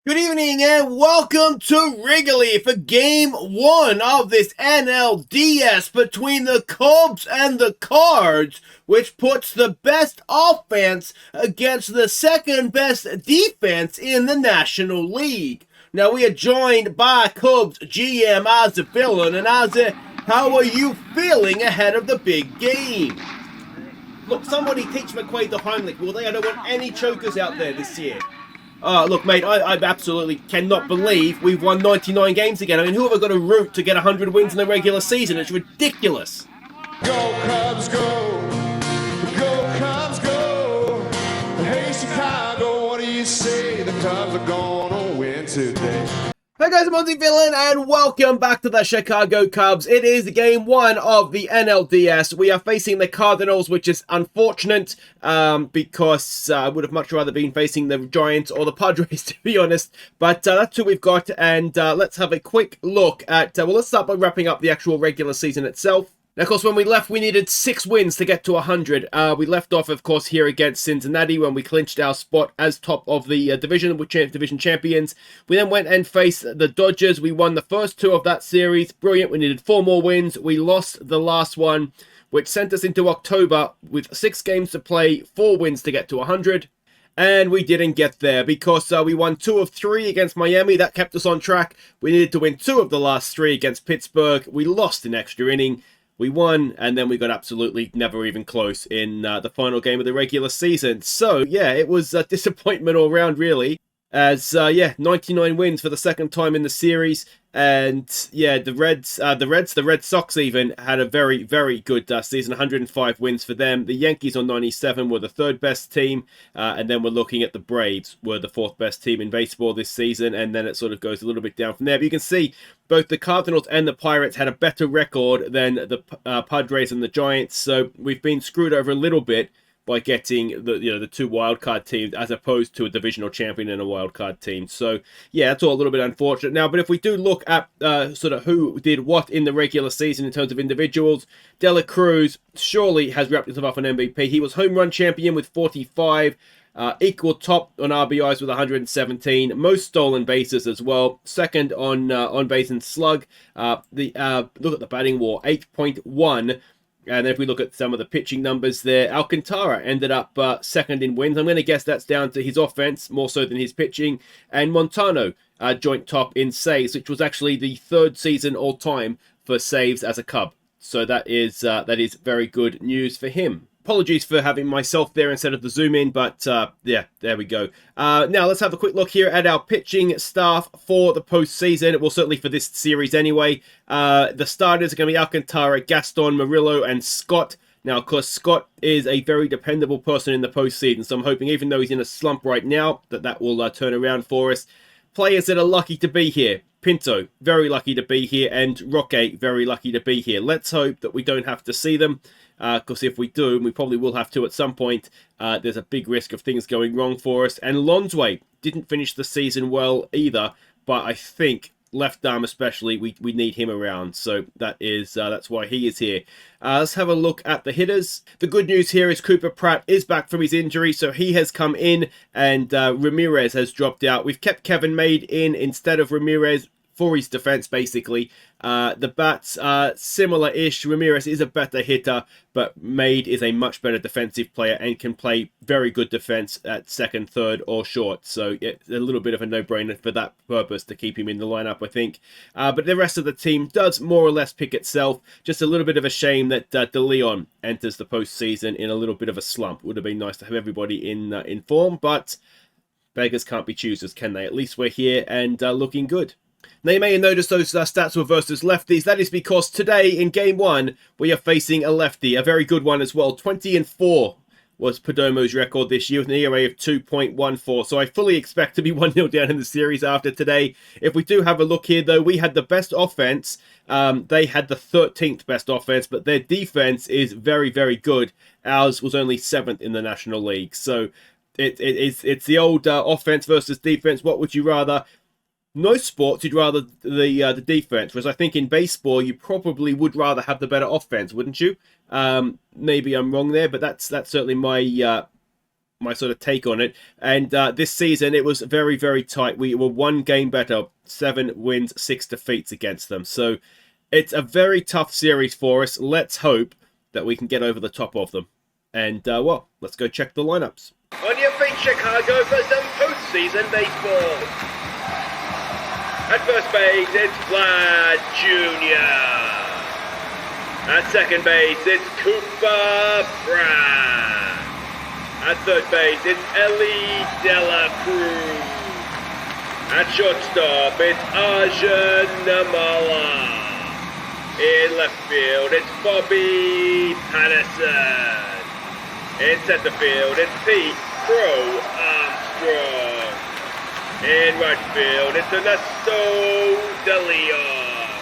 Good evening and welcome to Wrigley for Game 1 of this NLDS between the Cubs and the Cards, which puts the best offense against the second best defense in the National League. Now we are joined by Cubs GM Ozzie Villain, and Ozzie, how are you feeling ahead of the big game? Look, somebody teach McQuaid the Heimlich, will they? I don't want any chokers out there this year. Look, mate, I absolutely cannot believe we've won 99 games again. I mean, who have I got to root to get 100 wins in the regular season? It's ridiculous. Go, Cubs, go. Go, Cubs, go. Hey, Chicago, what do you say? The Cubs are gonna win today. Hey guys, I'm Ozzie Villain, and welcome back to the Chicago Cubs. It is game 1 of the NLDS. We are facing the Cardinals, which is unfortunate because I would have much rather been facing the Giants or the Padres, to be honest. But that's who we've got, and let's have a quick look at... well, let's start by wrapping up the actual regular season itself. Now, of course, when we left, we needed 6 wins to get to 100. We left off, of course, here against Cincinnati when we clinched our spot as top of the division, with division champions. We then went and faced the Dodgers. We won the first 2 of that series. Brilliant. We needed 4 more wins. We lost the last one, which sent us into October with 6 games to play, 4 wins to get to 100. And we didn't get there because we won 2 of 3 against Miami. That kept us on track. We needed to win 2 of the last 3 against Pittsburgh. We lost in extra inning. We won, and then we got absolutely never even close in the final game of the regular season. So, yeah, it was a disappointment all round, really. As, 99 wins for the second time in the series. And, yeah, the Red Sox even had a very, very good season. 105 wins for them. The Yankees on 97 were the 3rd best team. And then we're looking at the Braves were the 4th best team in baseball this season. And then it sort of goes a little bit down from there. But you can see both the Cardinals and the Pirates had a better record than the Padres and the Giants. So we've been screwed over a little bit by getting the 2 wildcard teams as opposed to a divisional champion and a wildcard team. So, yeah, that's all a little bit unfortunate. Now, but if we do look at sort of who did what in the regular season in terms of individuals, De La Cruz surely has wrapped himself up an MVP. He was home run champion with 45, equal top on RBIs with 117, most stolen bases as well, second on base and slug. Look at the batting war, 8.1. And if we look at some of the pitching numbers there, Alcantara ended up second in wins. I'm going to guess that's down to his offense more so than his pitching. And Montano joint top in saves, which was actually the 3rd season all time for saves as a Cub. So that is very good news for him. Apologies for having myself there instead of the zoom in, but yeah, there we go. Now let's have a quick look here at our pitching staff for the postseason. Well, certainly for this series anyway. The starters are going to be Alcantara, Gaston, Murillo, and Scott. Now, of course, Scott is a very dependable person in the postseason, so I'm hoping, even though he's in a slump right now, that will turn around for us. Players that are lucky to be here. Pinto, very lucky to be here, and Roque, very lucky to be here. Let's hope that we don't have to see them, because if we do, and we probably will have to at some point, there's a big risk of things going wrong for us. And Lonsway didn't finish the season well either, but I think left arm especially, we need him around, so that's why he is here. Let's have a look at the hitters. The good news here is Cooper Pratt is back from his injury, so he has come in, and Ramirez has dropped out. We've kept Kevin Made in instead of Ramirez for his defense, basically. The bats are similar-ish. Ramirez is a better hitter, but Made is a much better defensive player and can play very good defense at second, third, or short. So it's a little bit of a no-brainer for that purpose to keep him in the lineup, I think. But the rest of the team does more or less pick itself. Just a little bit of a shame that De Leon enters the postseason in a little bit of a slump. Would have been nice to have everybody in form, but beggars can't be choosers, can they? At least we're here and looking good. Now, you may have noticed those stats were versus lefties. That is because today in game 1, we are facing a lefty, a very good one as well. 20-4 was Perdomo's record this year with an ERA of 2.14. So I fully expect to be 1-0 down in the series after today. If we do have a look here, though, we had the best offense. They had the 13th best offense, but their defense is very, very good. Ours was only 7th in the National League. So it's the old offense versus defense. What would you rather? Most sports, you'd rather the defense, whereas I think in baseball, you probably would rather have the better offense, wouldn't you? Maybe I'm wrong there, but that's certainly my my sort of take on it. And this season, it was very, very tight. We were one game better, 7 wins, 6 defeats against them. So it's a very tough series for us. Let's hope that we can get over the top of them. And, well, let's go check the lineups. On your feet, Chicago, for some postseason baseball. At first base, it's Vlad Jr. At second base, it's Cooper Brad. At third base, it's Ellie De La Cruz. At shortstop, it's Arjun Namala. In left field, it's Bobby Patterson. In center field, it's Pete Crow Armstrong. In right field, it's Ernesto De Leon.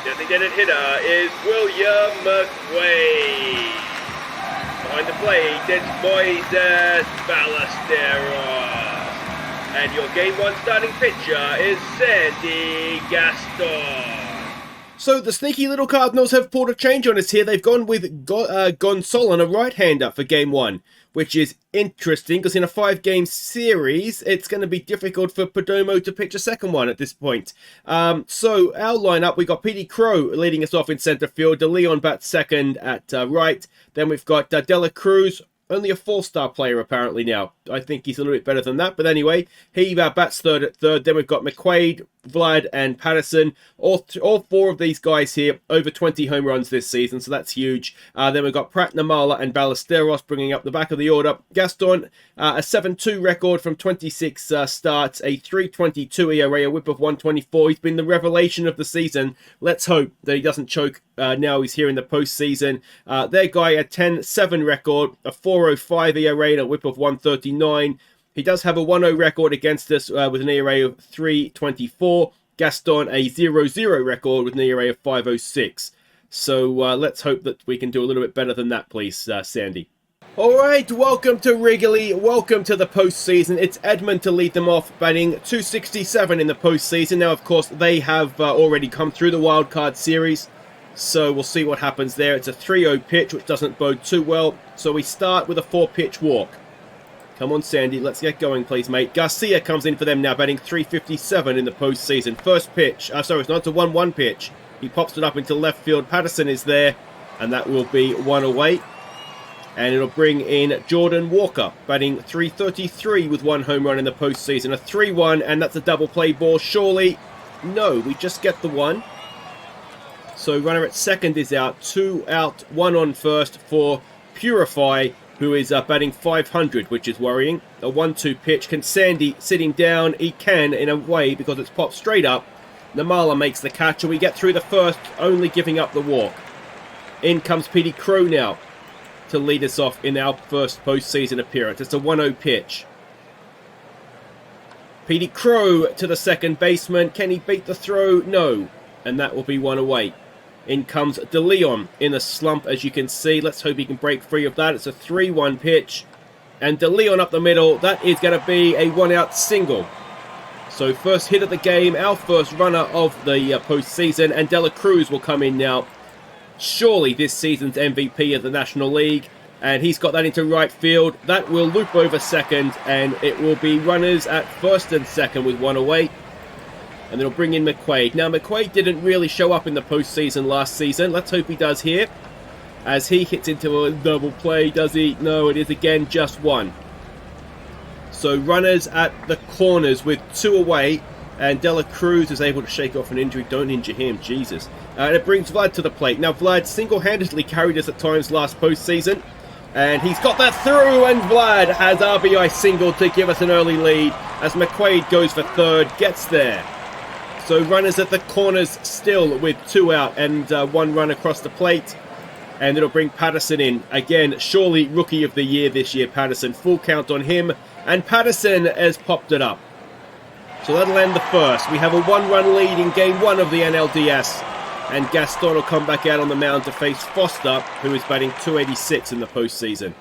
Designated hitter is William McQuaid. Behind the plate, it's Moises Ballesteros. And your Game 1 starting pitcher is Sandy Gaston. So the sneaky little Cardinals have pulled a change on us here. They've gone with Gonsolin, a right-hander, for Game 1, which is interesting because in a 5-game series, it's going to be difficult for Perdomo to pitch a second one at this point. So our lineup, we got Petey Crow leading us off in center field. De Leon bats second at right. Then we've got De La Cruz, only a 4-star player apparently now. I think he's a little bit better than that. But anyway, he bats third at third. Then we've got McQuaid, Vlad, and Patterson. All 4 of these guys here, over 20 home runs this season, so that's huge. Then we've got Pratt, Namala, and Ballesteros bringing up the back of the order. Gaston, a 7-2 record from 26 starts, a 3.22 ERA, a whip of 124. He's been the revelation of the season. Let's hope that he doesn't choke now he's here in the postseason. Their guy, a 10-7 record, a 4.05 ERA, and a whip of 139. He does have a 1-0 record against us with an ERA of 3.24. Gaston, a 0-0 record with an ERA of 5.06. So let's hope that we can do a little bit better than that, please, Sandy. All right, welcome to Wrigley. Welcome to the postseason. It's Edmund to lead them off, batting 267 in the postseason. Now, of course, they have already come through the wild card series. So we'll see what happens there. It's a 3-0 pitch, which doesn't bode too well. So we start with a 4-pitch walk. Come on, Sandy. Let's get going, please, mate. Garcia comes in for them now, batting 357 in the postseason. First pitch. Sorry, it's not a 1-1 pitch. He pops it up into left field. Patterson is there, and that will be 1 away. And it'll bring in Jordan Walker, batting 333 with 1 home run in the postseason. A 3-1, and that's a double play ball. Surely, no, we just get the 1. So runner at second is out. 2 out, 1 on first for Purify, who is batting 500, which is worrying. A 1-2 pitch. Can Sandy sitting down? He can, in a way, because it's popped straight up. Namala makes the catch, and we get through the first, only giving up the walk. In comes Petey Crow now to lead us off in our first postseason appearance. It's a 1-0 pitch. Petey Crow to the second baseman. Can he beat the throw? No. And that will be 1 away. In comes De Leon in a slump, as you can see. Let's hope he can break free of that. It's a 3-1 pitch. And De Leon up the middle. That is going to be a 1-out single. So first hit of the game, our first runner of the postseason. And De La Cruz will come in now. Surely this season's MVP of the National League. And he's got that into right field. That will loop over second. And it will be runners at first and second with 1 away. And they'll bring in McQuaid. Now, McQuaid didn't really show up in the postseason last season. Let's hope he does here. As he hits into a double play, does he? No, it is again just 1. So runners at the corners with 2 away. And De La Cruz is able to shake off an injury. Don't injure him, Jesus. And it brings Vlad to the plate. Now, Vlad single-handedly carried us at times last postseason. And he's got that through, and Vlad has RBI single to give us an early lead. As McQuaid goes for third, gets there. So runners at the corners still with 2 out and 1 run across the plate. And it'll bring Patterson in. Again, surely Rookie of the Year this year, Patterson. Full count on him. And Patterson has popped it up. So that'll end the first. We have a 1-run lead in Game 1 of the NLDS. And Gaston will come back out on the mound to face Foster, who is batting 286 in the postseason.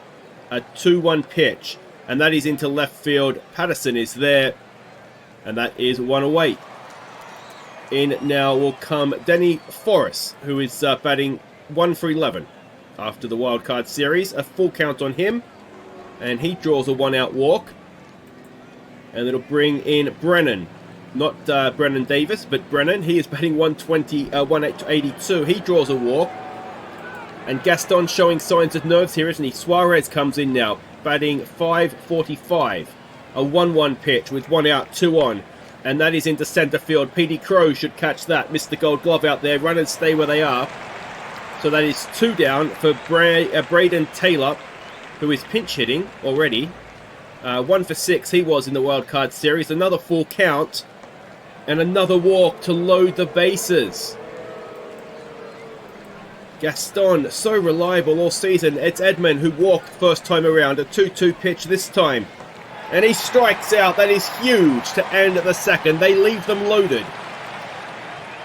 A 2-1 pitch. And that is into left field. Patterson is there. And that is 1 away. In now will come Denny Forrest, who is batting 1 for 11 after the wildcard series. A full count on him. And he draws a 1-out walk. And it'll bring in Brennan. Not Brennan Davis, but Brennan. He is batting 182. He draws a walk. And Gaston showing signs of nerves here, isn't he? Suarez comes in now, batting 545. A 1-1 pitch with 1 out, 2 on. And that is into centre field. Petey Crowe should catch that. Missed the gold glove out there. Runners stay where they are. So that is 2 down for Braden Taylor, who is pinch hitting already. 1 for 6 he was in the wildcard series. Another full count. And another walk to load the bases. Gaston, so reliable all season. It's Edman who walked first time around. A 2-2 pitch this time. And he strikes out. That is huge to end the second. They leave them loaded.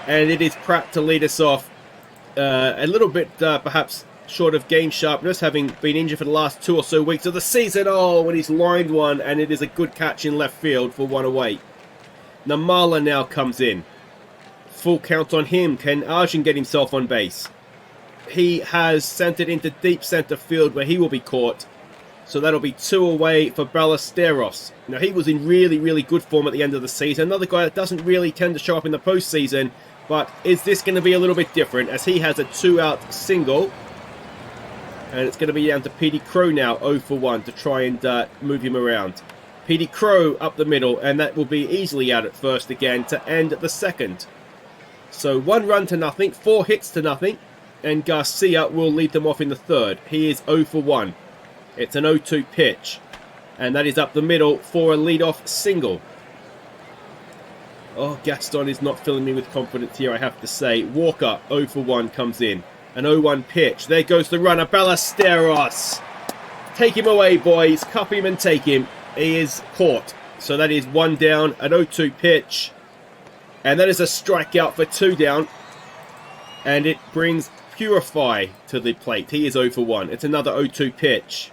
And it is Pratt to lead us off. A little bit perhaps short of game sharpness, having been injured for the last 2 or so weeks of the season. Oh, when he's lined one, and it is a good catch in left field for 1 away. Namala now comes in. Full count on him. Can Arjun get himself on base? He has sent it into deep centre field where he will be caught. So that'll be 2 away for Ballesteros. Now, he was in really, really good form at the end of the season. Another guy that doesn't really tend to show up in the postseason. But is this going to be a little bit different, as he has a 2-out single? And it's going to be down to Petey Crowe now, 0 for 1, to try and move him around. Petey Crowe up the middle, and that will be easily out at first again to end the second. So 1 run to nothing, 4 hits to nothing. And Garcia will lead them off in the third. He is 0 for 1. It's an 0-2 pitch. And that is up the middle for a leadoff single. Oh, Gaston is not filling me with confidence here, I have to say. Walker, 0 for 1, comes in. An 0-1 pitch. There goes the runner, Ballesteros. Take him away, boys. Cup him and take him. He is caught. So that is 1 down, an 0-2 pitch. And that is a strikeout for 2 down. And it brings Purify to the plate. He is 0 for 1. It's another 0-2 pitch.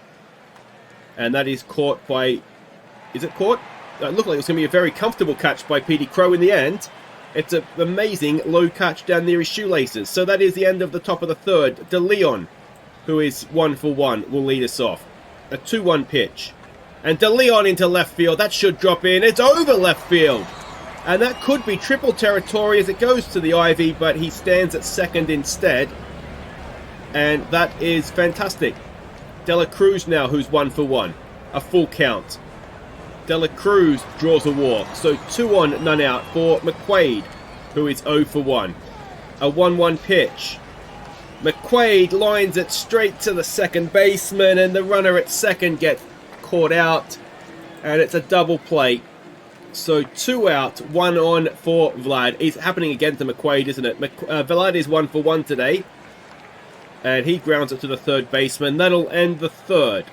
And that is caught by... Is it caught? It looked like it was going to be a very comfortable catch by Petey Crowe in the end. It's an amazing low catch down near his shoelaces. So that is the end of the top of the third. De Leon, who is 1 for 1, will lead us off. A 2-1 pitch. And De Leon into left field. That should drop in. It's over left field. And that could be triple territory as it goes to the Ivy, but he stands at second instead. And that is fantastic. Dela Cruz now, who's 1 for 1. A full count. Dela Cruz draws a walk. So 2 on, none out for McQuaid, who is 0 for 1. A 1-1 pitch. McQuaid lines it straight to the second baseman, and the runner at second gets caught out. And it's a double play. So 2 out, 1 on for Vlad. It's happening again to McQuaid, isn't it? Vlad is 1 for 1 today. And he grounds it to the third baseman. That'll end the third.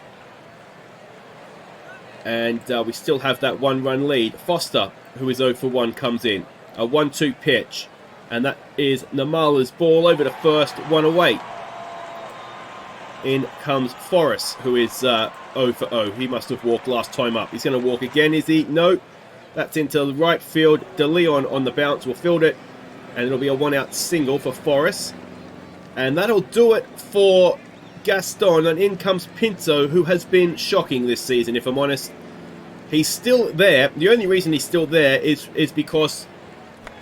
And we still have that 1-run lead. Foster, who is 0 for 1, comes in. A 1-2 pitch. And that is Namala's ball over to first, 1 away. In comes Forrest, who is 0 for 0. He must have walked last time up. He's going to walk again, is he? No. That's into the right field. De Leon on the bounce will field it. And it'll be a 1-out single for Forrest. And that'll do it for Gaston. And in comes Pinto, who has been shocking this season, if I'm honest. He's still there. The only reason he's still there is because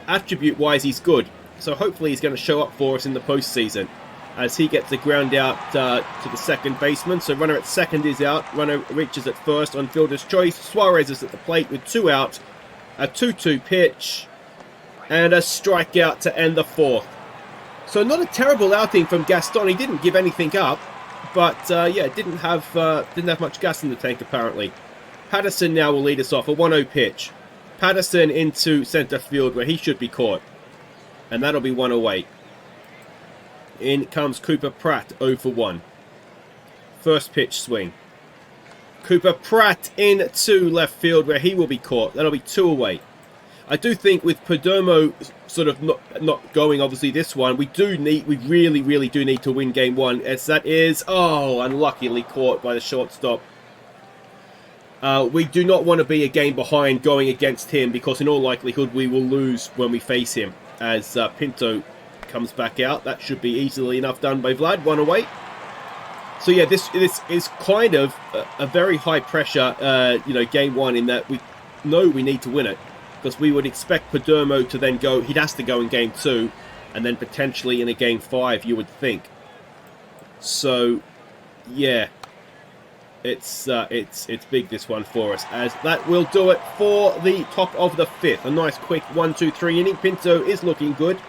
attribute-wise he's good. So hopefully he's going to show up for us in the postseason as he gets the ground out to the second baseman. So runner at second is out. Runner reaches at first on fielder's choice. Suarez is at the plate with 2 out. A 2-2 pitch. And a strikeout to end the fourth. So not a terrible outing from Gaston. He didn't give anything up. But yeah, didn't have much gas in the tank apparently. Patterson now will lead us off. A 1-0 pitch. Patterson into centre field where he should be caught. And that'll be 1 away. In comes Cooper Pratt, 0 for 1. First pitch swing. Cooper Pratt into left field where he will be caught. That'll be 2 away. I do think with Perdomo sort of not going, obviously, this one, we really, really do need to win game 1. As that is, unluckily caught by the shortstop. We do not want to be a game behind going against him because in all likelihood we will lose when we face him. As Pinto comes back out. That should be easily enough done by Vlad. 1 away. So yeah, this is kind of a very high pressure, game one, in that we know we need to win it, because we would expect Perdomo to then go. He'd has to go in game 2, and then potentially in a game 5, you would think. So yeah, it's big, this one, for us, as that will do it for the top of the 5th. A nice quick 1-2-3 inning. Pinto is looking good.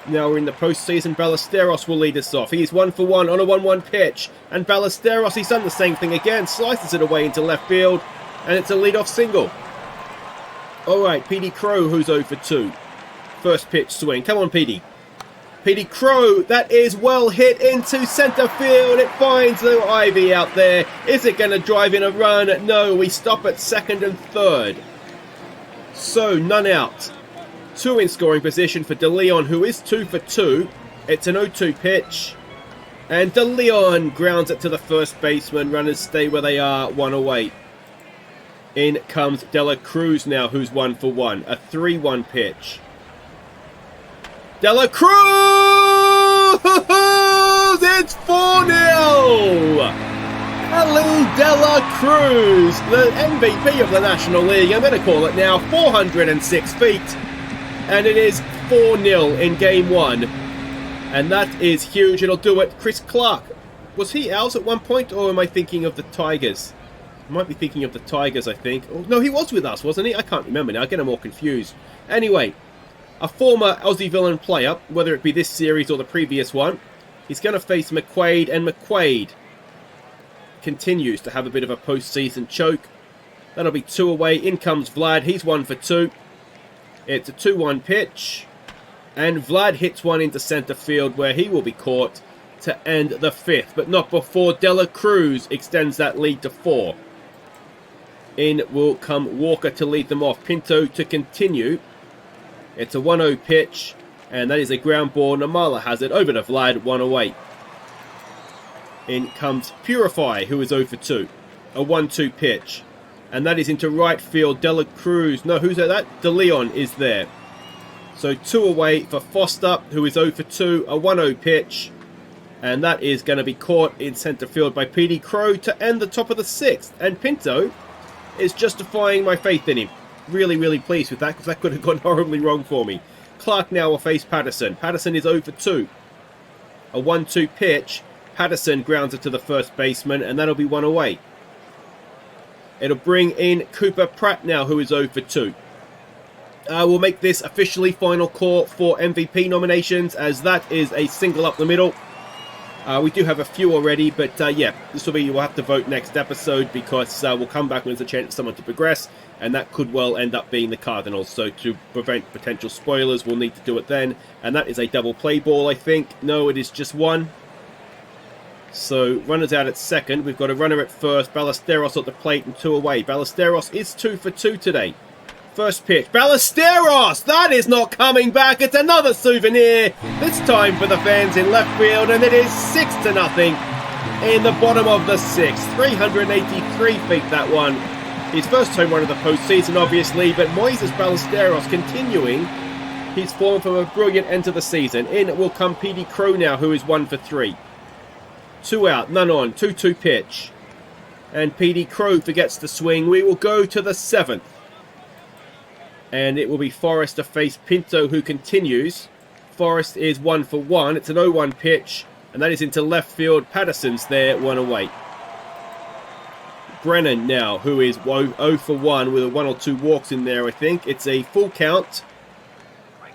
Now we're in the postseason. Ballesteros will lead us off. He's 1 for 1 on a 1-1 pitch. And Ballesteros, he's done the same thing again. Slices it away into left field. And it's a leadoff single. Alright, PD Crow, who's 0 for 2. First pitch swing. Come on, PD. PD Crow, that is well hit into centre field. It finds little Ivy out there. Is it going to drive in a run? No, we stop at second and third. So, none out. 2 in scoring position for De Leon, who is 2 for 2. It's an 0-2 pitch. And De Leon grounds it to the first baseman. Runners stay where they are, 1 away. In comes Dela Cruz now, who's 1 for 1. A 3-1 pitch. Dela Cruz! It's 4-0! Ali Dela Cruz, the MVP of the National League. I'm going to call it now, 406 feet. And it is 4-0 in game 1. And that is huge. It'll do it. Chris Clark. Was he ours at one point, or am I thinking of the Tigers? I might be thinking of the Tigers, I think. Oh, no, he was with us, wasn't he? I can't remember now. I get him all confused. Anyway, a former Aussie villain player, whether it be this series or the previous one, he's going to face McQuaid, and McQuaid continues to have a bit of a postseason choke. That'll be 2 away. In comes Vlad. He's 1 for 2. It's a 2-1 pitch. And Vlad hits one into centre field, where he will be caught to end the 5th. But not before Dela Cruz extends that lead to 4. In will come Walker to lead them off. Pinto to continue. It's a 1-0 pitch. And that is a ground ball. Namala has it over to Vlad, 1 away. In comes Purify, who is 0 for 2. A 1-2 pitch. And that is into right field. Dela Cruz. No, who's at that? De Leon is there. So 2 away for Foster, who is 0 for 2. A 1-0 pitch. And that is going to be caught in centre field by PD Crow to end the top of the 6th. And Pinto is justifying my faith in him. Really, really pleased with that, because that could have gone horribly wrong for me. Clark now will face Patterson. Patterson is 0 for 2. A 1-2 pitch. Patterson grounds it to the first baseman, and that'll be 1 away. It'll bring in Cooper Pratt now, who is 0 for 2. We'll make this officially final call for MVP nominations, as that is a single up the middle. We do have a few already, but yeah, this will be, you'll have to vote next episode, because we'll come back when there's a chance for someone to progress, and that could well end up being the Cardinals. So to prevent potential spoilers, we'll need to do it then. And that is a double play ball, I think. No, it is just 1. So, runners out at second. We've got a runner at first. Ballesteros at the plate and 2 away. Ballesteros is 2 for 2 today. First pitch. Ballesteros! That is not coming back. It's another souvenir. This time for the fans in left field. And it is 6-0 in the bottom of the 6th. 383 feet, that one. His first home run of the postseason, obviously. But Moises Ballesteros continuing his form from a brilliant end to the season. In will come PD Crow now, who is 1 for 3. 2 out, none on, 2-2 pitch. And PD Crow forgets to swing. We will go to the 7th. And it will be Forrest to face Pinto, who continues. Forrest is 1 for 1. It's an 0-1 pitch. And that is into left field. Patterson's there, 1 away. Brennan now, who is 0 for 1 with a 1 or 2 walks in there, I think. It's a full count.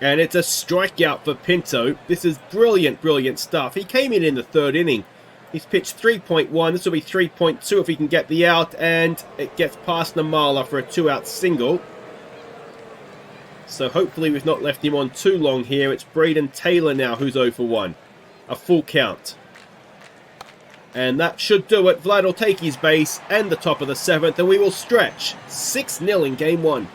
And it's a strikeout for Pinto. This is brilliant, brilliant stuff. He came in the 3rd inning. He's pitched 3.1. This will be 3.2 if he can get the out. And it gets past Namala for a 2-out single. So hopefully we've not left him on too long here. It's Braden Taylor now who's 0 for 1. A full count. And that should do it. Vlad will take his base and the top of the 7th. And we will stretch 6-0 in game 1.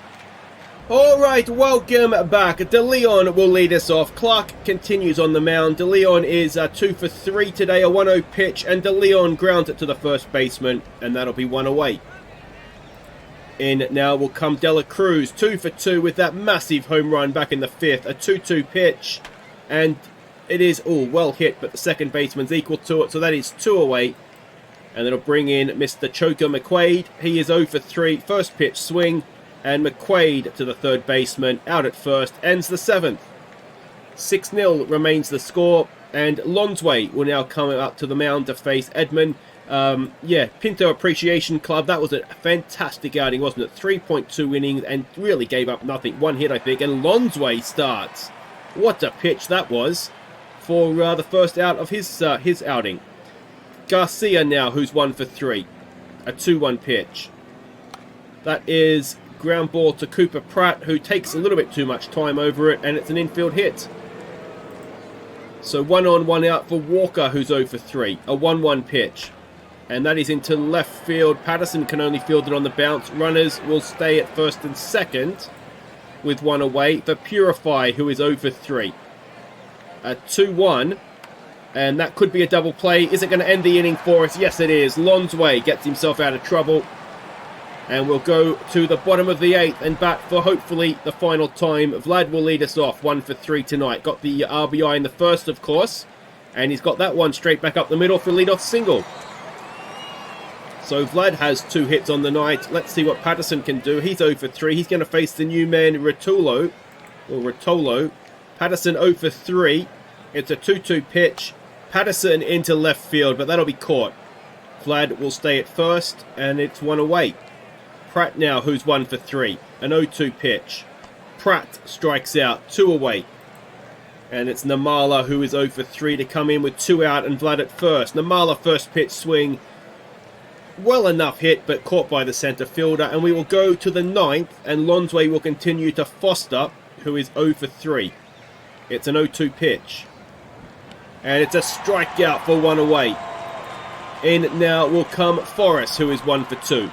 Alright, welcome back. De Leon will lead us off. Clark continues on the mound. De Leon is 2 for 3 today, a 1-0 pitch, and De Leon grounds it to the first baseman, and that'll be 1 away. In now will come Dela Cruz, 2 for 2 with that massive home run back in the 5th, a 2-2 pitch, and it is, well hit, but the second baseman's equal to it, so that is 2 away. And it'll bring in Mr. Choker McQuaid. He is 0 for 3. First pitch swing. And McQuaid to the third baseman. Out at first. Ends the 7th. 6-0 remains the score. And Lonsway will now come up to the mound to face Edmund. Yeah, Pinto Appreciation Club. That was a fantastic outing, wasn't it? 3.2 innings and really gave up nothing. 1 hit, I think. And Lonsway starts. What a pitch that was for the first out of his outing. Garcia now, who's 1 for 3. A 2-1 pitch. That is ground ball to Cooper Pratt, who takes a little bit too much time over it, and it's an infield hit. So 1 on, 1 out for Walker, who's 0 for 3. A 1-1 pitch. And that is into left field. Patterson can only field it on the bounce. Runners will stay at first and second with 1 away for Purify, who is 0 for 3. A 2-1. And that could be a double play. Is it going to end the inning for us? Yes, it is. Lonsway gets himself out of trouble. And we'll go to the bottom of the 8th and bat for hopefully the final time. Vlad will lead us off 1 for 3 tonight. Got the RBI in the first, of course. And he's got that one straight back up the middle for a leadoff single. So Vlad has 2 hits on the night. Let's see what Patterson can do. He's 0 for 3. He's going to face the new man, Rotolo. Patterson 0 for 3. It's a 2-2 pitch. Patterson into left field, but that'll be caught. Vlad will stay at first, and it's 1 away. Pratt now, who's 1 for 3. An 0-2 pitch. Pratt strikes out, 2 away. And it's Namala, who is 0 for 3, to come in with 2 out and Vlad at first. Namala first pitch swing. Well enough hit, but caught by the centre fielder. And we will go to the 9th, and Lonsway will continue to Foster, who is 0 for 3. It's an 0-2 pitch. And it's a strikeout for 1 away. In now will come Forrest, who is 1 for 2.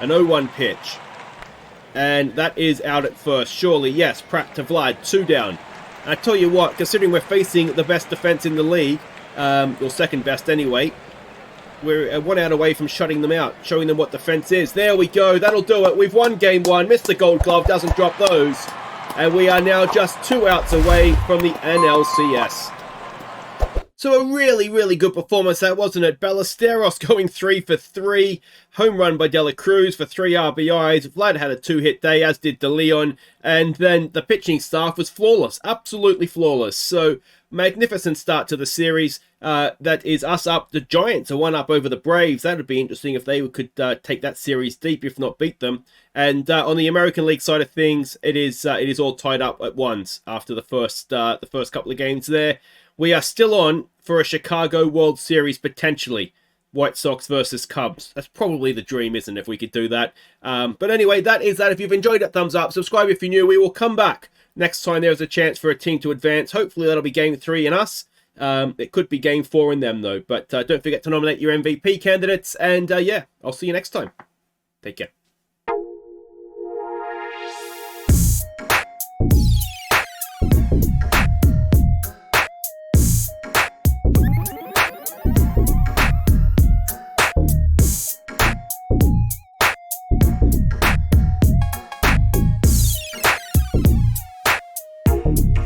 An 0-1 pitch. And that is out at first. Surely, yes, Pratt to Vlad, 2 down. And I tell you what, considering we're facing the best defence in the league, or second best anyway, we're 1 out away from shutting them out, showing them what defence is. There we go, that'll do it. We've won game 1. Mr. Gold Glove doesn't drop those. And we are now just 2 outs away from the NLCS. So a really, really good performance that, wasn't it? Ballesteros going 3 for 3. Home run by Dela Cruz for 3 RBIs. Vlad had a 2-hit day, as did De Leon. And then the pitching staff was flawless. Absolutely flawless. So magnificent start to the series. That is us up. The Giants are 1 up over the Braves. That would be interesting if they could take that series deep, if not beat them. And on the American League side of things, it is all tied up at once after the first couple of games there. We are still on for a Chicago World Series, potentially. White Sox versus Cubs. That's probably the dream, isn't it, if we could do that. But anyway, that is that. If you've enjoyed it, thumbs up. Subscribe if you're new. We will come back next time there's a chance for a team to advance. Hopefully that'll be Game 3 in us. It could be Game 4 in them, though. But don't forget to nominate your MVP candidates. And yeah, I'll see you next time. Take care.